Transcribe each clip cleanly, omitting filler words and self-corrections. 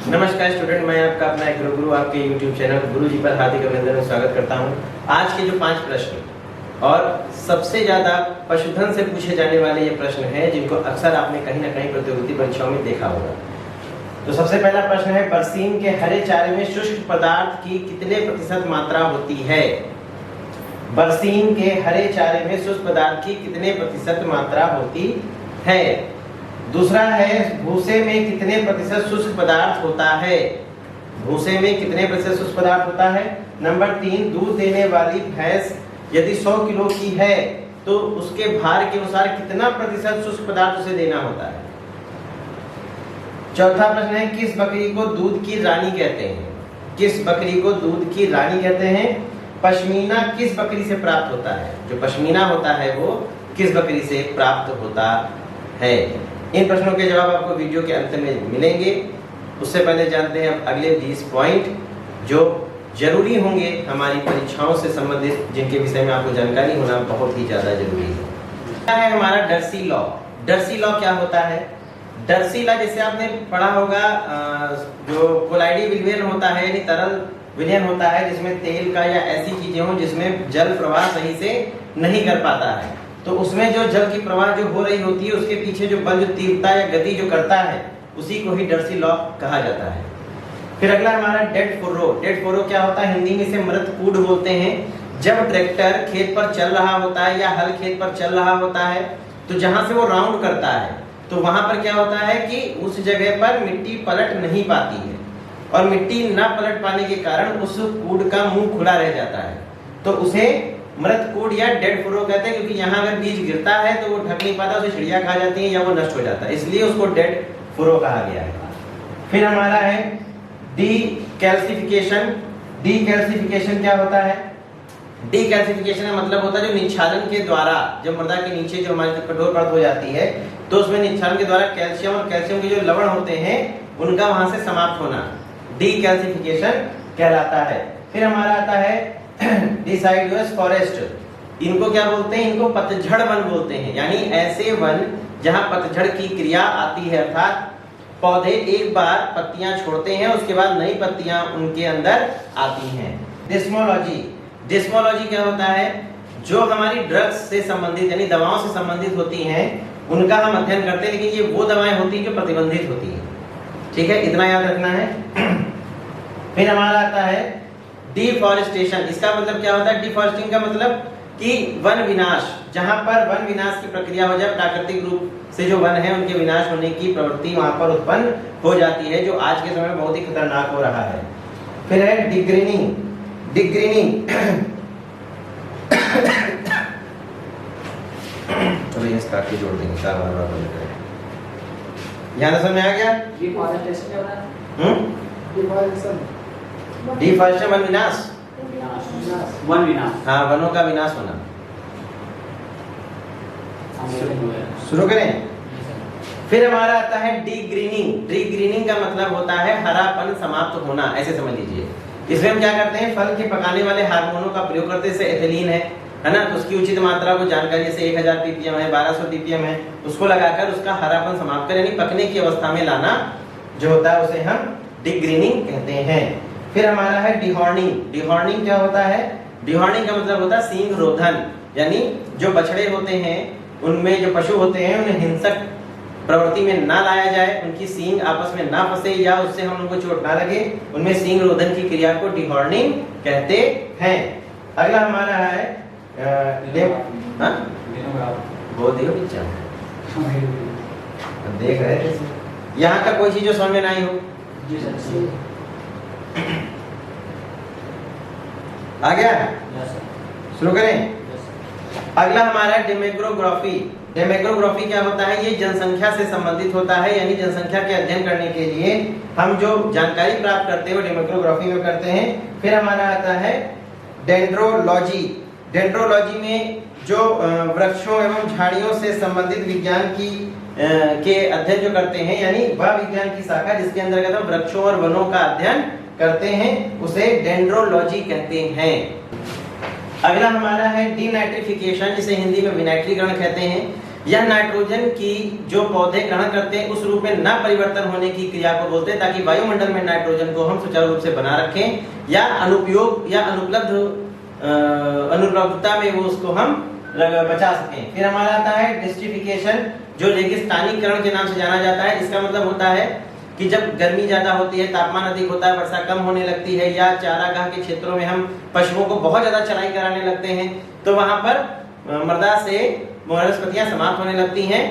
नमस्कार स्टूडेंट, मैं आपका अपना एक गुरु आपके YouTube चैनल गुरु जी पर हार्दिक अभिनंदन में स्वागत करता हूं। आज के जो 5 प्रश्न और सबसे ज्यादा पशुधन से पूछे जाने वाले ये प्रश्न हैं, जिनको अक्सर आपने कहीं ना कहीं प्रतियोगिता परीक्षाओं में देखा होगा। तो सबसे पहला प्रश्न है, बरसीम के हरे चारे में शुष्क पदार्थ की कितने प्रतिशत मात्रा होती है? बरसीम के हरे चारे में शुष्क पदार्थ की कितने प्रतिशत मात्रा होती है? दूसरा है, भूसे में कितने प्रतिशत शुष्क पदार्थ होता है? भूसे में कितने प्रतिशत शुष्क पदार्थ होता है? नंबर 3, दूध देने वाली भैंस यदि 100 किलो की है तो उसके भार के अनुसार कितना प्रतिशत शुष्क पदार्थ उसे देना होता है? चौथा प्रश्न है, किस बकरी को दूध की रानी कहते हैं? किस बकरी को दूध की रानी कहते हैं? पश्मीना किस बकरी से प्राप्त होता है? जो पश्मीना होता है वो किस बकरी से प्राप्त होता है? इन प्रश्नों के जवाब आपको वीडियो के अंत में मिलेंगे। उससे पहले जानते हैं अब अगले 20 पॉइंट जो जरूरी होंगे हमारी परीक्षाओं से संबंधित, जिनके विषय में आपको जानकारी होना बहुत ही ज्यादा जरूरी है। क्या है हमारा डर्सी लॉ? डर्सी लॉ क्या होता है? डर्सी लॉ जैसे आपने पढ़ा होगा, जो कोलाइडी विलयन होता है यानी तरल विलयन होता है, जिसमें तेल का या ऐसी चीजें हो जिसमें जल प्रवाह सही से नहीं कर पाता है, तो उसमें जो जल की प्रवाह जो हो रही होती है उसके पीछे जो बल, जो तीव्रता या गति जो करता है, उसी को ही डर्सी लॉ कहा जाता है। फिर अगला हमारा डेड फुर्रो। डेड फुर्रो क्या होता है? हिंदी में इसे मृत कूड़ बोलते हैं। जब ट्रैक्टर खेत पर चल रहा होता है या हल खेत पर चल रहा होता है, तो जहां से वो राउंड करता है तो वहां पर क्या होता है कि उस जगह पर मिट्टी पलट नहीं पाती है, और मिट्टी न पलट पाने के कारण उस कूड़ का मुंह खुला रह जाता है, तो उसे मृत कूड़ या डेड फुर्रो कहते हैं। क्योंकि यहाँ अगर बीज गिरता है तो वो ढक नहीं पाता, उसे चिड़िया खा जाती है या वो नष्ट हो जाता है, इसलिए उसको डेड फुर्रो कहा गया है। फिर हमारा है डीकैल्सिफिकेशन। डीकैल्सिफिकेशन क्या होता है? डीकैल्सिफिकेशन का मतलब होता है जो निच्छादन के द्वारा, जब मृदा के नीचे जो हमारी कठोर परत हो जाती है तो उसमें निच्छादन के द्वारा कैल्शियम और कैल्शियम के जो लवण होते हैं उनका वहां से समाप्त होना डीकैल्सिफिकेशन कहलाता है। फिर हमारा आता है डिसाइडुअस फॉरेस्ट। इनको क्या बोलते हैं? इनको पतझड़ वन बोलते हैं, यानी ऐसे वन जहां पतझड़ की क्रिया आती है, अर्थात पौधे एक बार पत्तियां छोड़ते हैं, उसके बाद नई पत्तियां उनके अंदर आती हैं। डिस्मोलॉजी। डिस्मोलॉजी क्या होता है? जो हमारी ड्रग्स से संबंधित यानी दवाओं से संबंधित होती हैं उनका हम अध्ययन करते हैं, लेकिन ये वो दवाएं होती हैं जो प्रतिबंधित होती हैं। ठीक है, इतना याद रखना है। फिर हमारा आता है डिफॉरेस्टेशन। इसका मतलब क्या होता है? डिफॉरेस्टिंग का मतलब कि वन विनाश, जहां पर वन विनाश की प्रक्रिया हो जाए, प्राकृतिक रूप से जो वन है उनके विनाश होने की प्रवृत्ति वहां पर उत्पन्न हो जाती है, जो आज के समय में बहुत ही खतरनाक हो रहा है। फिर है डिग्रीनिंग। डिग्रीनिंग तो ये इसका के जोड़ देंगे, चार बार यहाँ समझ में आ गया? डिफॉरेस्टेशन क्या होता है? डिफॉरेस्टेशन वन विनाश। वन विनाश, हाँ, वनों का विनाश होना। शुरू करें। फिर हमारा आता है डीग्रीनिंग। डीग्रीनिंग का मतलब होता है हरापन समाप्त होना, ऐसे समझ लीजिए। इसमें हम क्या करते हैं? फल के पकाने वाले हार्मोनों का प्रयोग करते हैं, जैसे एथिलीन है ना, तो उसकी उचित मात्रा को जानकर, जैसे 1000 ppm है, 1200 ppm है, उसको लगाकर उसका हरापन समाप्त कर यानी पकने की अवस्था में लाना जो होता है उसे हम डीग्रीनिंग कहते हैं। फिर हमारा है डिहॉर्निंग। डिहॉर्निंग क्या होता है? डिहॉर्निंग का मतलब होता है सींग रोधन, यानी जो बछड़े होते हैं उनमें जो पशु होते हैं उन्हें हिंसक प्रवृत्ति में ना लाया जाए, उनकी सींग आपस में ना फंसे या उससे हम उनको चोट ना लगे, उनमें सींग रोधन की क्रिया को डिहॉर्निंग कहते हैं। अगला हमारा है बोल दियो बच्चा, देख रहे हैं यहाँ का कोई चीज जो समझ में नहीं हो। आ गया? शुरू करें। अगला हमारा डेमोग्राफी। डेमोग्राफी क्या होता है? ये जनसंख्या से संबंधित होता है, यानी जनसंख्या के अध्ययन करने के लिए हम जो जानकारी प्राप्त करते हैं वो डेमोग्राफी में करते हैं। फिर हमारा आता है डेंड्रोलॉजी। डेंड्रोलॉजी में जो वृक्षों एवं झाड़ियों से संबंधित विज्ञान की के अध्ययन जो करते हैं, यानी वह विज्ञान की शाखा जिसके अंतर्गत हम वृक्षों और वनों का अध्ययन करते हैं, उसे डेंड्रोलॉजी कहते हैं। अगला हमारा है डीनाइट्रिफिकेशन, जिसे हिंदी में विनाइट्रीकरण कहते हैं। यह नाइट्रोजन की जो पौधे ग्रहण करते हैं उस रूप में न परिवर्तन होने की क्रिया को बोलते हैं, ताकि वायुमंडल में नाइट्रोजन को हम सुचारू रूप से बना रखें या अनुपयोग या अनुपलब्धता में वो उसको हम बचा सकें। फिर हमारा आता है डिस्ट्रिफिकेशन, जो रेगिस्तानीकरण के नाम से जाना जाता है। इसका मतलब होता है कि जब गर्मी ज्यादा होती है, तापमान अधिक होता है, वर्षा कम होने लगती है, या चारागाह के क्षेत्रों में हम पशुओं को बहुत ज्यादा चराई कराने लगते हैं, तो वहां पर मृदा से वनस्पतियां समाप्त होने लगती हैं,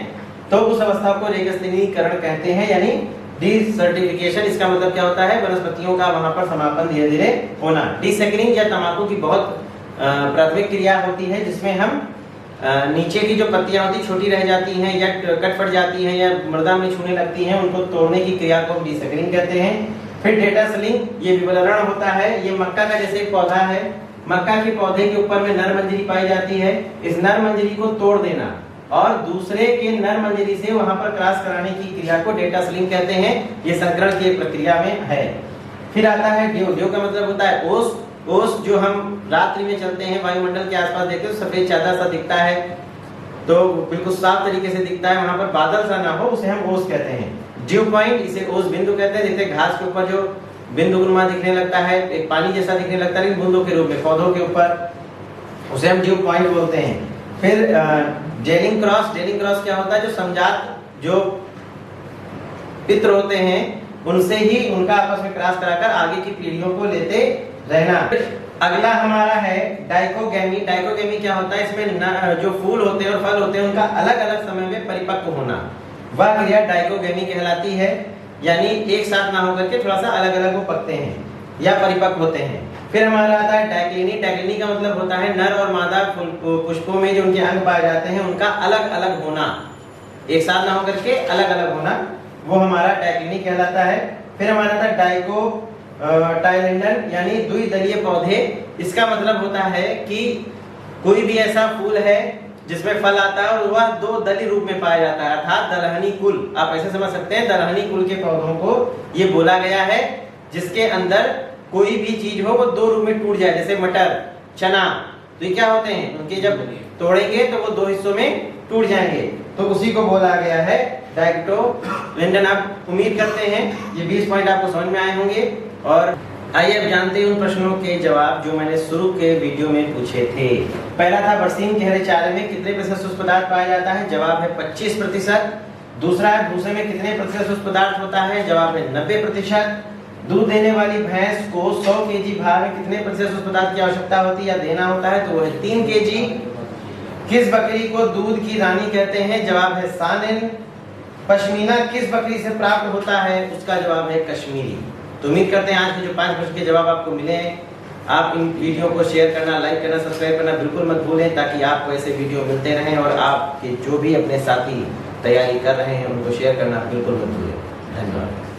तो उस अवस्था को रेगिस्तानीकरण कहते हैं, यानी डिसर्टिफिकेशन। इसका मतलब क्या होता है? वनस्पतियों का वहां पर समापन धीरे धीरे होना। डिसैकरिंग या तंबाकू की बहुत प्राथमिक क्रिया होती है, जिसमें हम नीचे की जो पत्तियां होती छोटी रह जाती हैं या कट फट जाती हैं या मृदा में छूने लगती हैं, उनको तोड़ने की क्रिया को हम डिसैकरिंग कहते हैं। फिर डेटा सेलिंग, ये विवरण होता है। ये मक्का का जैसे एक पौधा है, मक्का के पौधे के ऊपर में नर मंजरी पाई जाती है, इस नर मंजरी को तोड़ देना और दूसरे के नर मंजरी से वहां पर क्रॉस कराने की क्रिया को डेटा सेलिंग कहते हैं। ये संकरण की प्रक्रिया में है। फिर आता है ड्यू। ड्यू का मतलब होता है ओस। ओस जो हम रात्रि में चलते हैं, वायुमंडल के आसपास देखते हैं तो सफेद चादर सा दिखता है, तो बिल्कुल साफ तरीके से दिखता है, वहां पर बादल सा ना हो, उसे हम ओस कहते हैं। ड्यू पॉइंट, इसे ओस बिंदु कहते हैं। जैसे घास के ऊपर जो बिंदुनुमा दिखने लगता है, एक पानी जैसा दिखने लगता है लेकिन बूंदों के रूप में पौधों के ऊपर, उसे हम ड्यू पॉइंट बोलते हैं। फिर जेलिंग क्रॉस। जेलिंग क्रॉस क्या होता है? जो समजात जो पित्र होते हैं उनसे ही उनका आपस में क्रॉस कराकर आगे की पीढ़ियों को लेते रहना। अगला हमारा है डाइकोगेमी। डाइकोगेमी क्या होता है? इसमें जो फूल होते हैं और फल होते हैं उनका अलग अलग समय में परिपक्व होना, वह क्रिया डाइकोगेमी कहलाती है। यानी एक साथ ना होकर के थोड़ा सा अलग अलग वो पकते हैं या परिपक्व होते हैं। फिर हमारा आता है डाइक्लिनी। डाइक्लिनी का मतलब होता है नर और मादा पुष्पों में जो उनके अंग पाए जाते हैं उनका अलग अलग होना, एक साथ ना होकर के अलग अलग होना, वो हमारा डाइक्लिनी कहलाता है। फिर हमारा आता है डाइको टाइलेंडन, यानी द्विदलीय पौधे। इसका मतलब होता है कि कोई भी ऐसा फूल है जिसमें फल आता है और वह दो दली रूप में पाया जाता है, अर्थात दलहनी कुल। आप ऐसे समझ सकते हैं, दलहनी कुल के पौधों को ये बोला गया है जिसके अंदर कोई भी चीज हो वो दो रूप में टूट जाए, जैसे मटर, चना। तो ये क्या होते हैं? उनके जब तोड़ेंगे तो वो दो हिस्सों में टूट जाएंगे, तो उसी को बोला गया है डाइकोटाइलेंडन। आप उम्मीद करते हैं ये 20 पॉइंट आपको समझ में आए होंगे। और आइए अब जानते हैं उन प्रश्नों के जवाब जो मैंने शुरू के वीडियो में पूछे थे। पहला था बरसीम के हरे चारे में कितने प्रतिशत शुष्क पदार्थ पाया जाता है? जवाब है 25%। दूसरा है भूसे में कितने प्रतिशत शुष्क पदार्थ होता है? जवाब है 90%। दूध देने वाली भैंस को 100 केजी भार में कितने प्रतिशत शुष्क पदार्थ की आवश्यकता होती है या देना होता है? तो वो है 3 केजी। किस बकरी को दूध की रानी कहते हैं? जवाब है सानेन। पश्मीना किस बकरी से प्राप्त होता है? उसका जवाब है कश्मीरी। तो उम्मीद करते हैं आज के जो 5 प्रश्न के जवाब आपको मिले हैं। आप इन वीडियो को शेयर करना, लाइक करना, सब्सक्राइब करना बिल्कुल मत भूलें, ताकि आपको ऐसे वीडियो मिलते रहें और आपके जो भी अपने साथी तैयारी कर रहे हैं उनको शेयर करना बिल्कुल मत भूलें। धन्यवाद।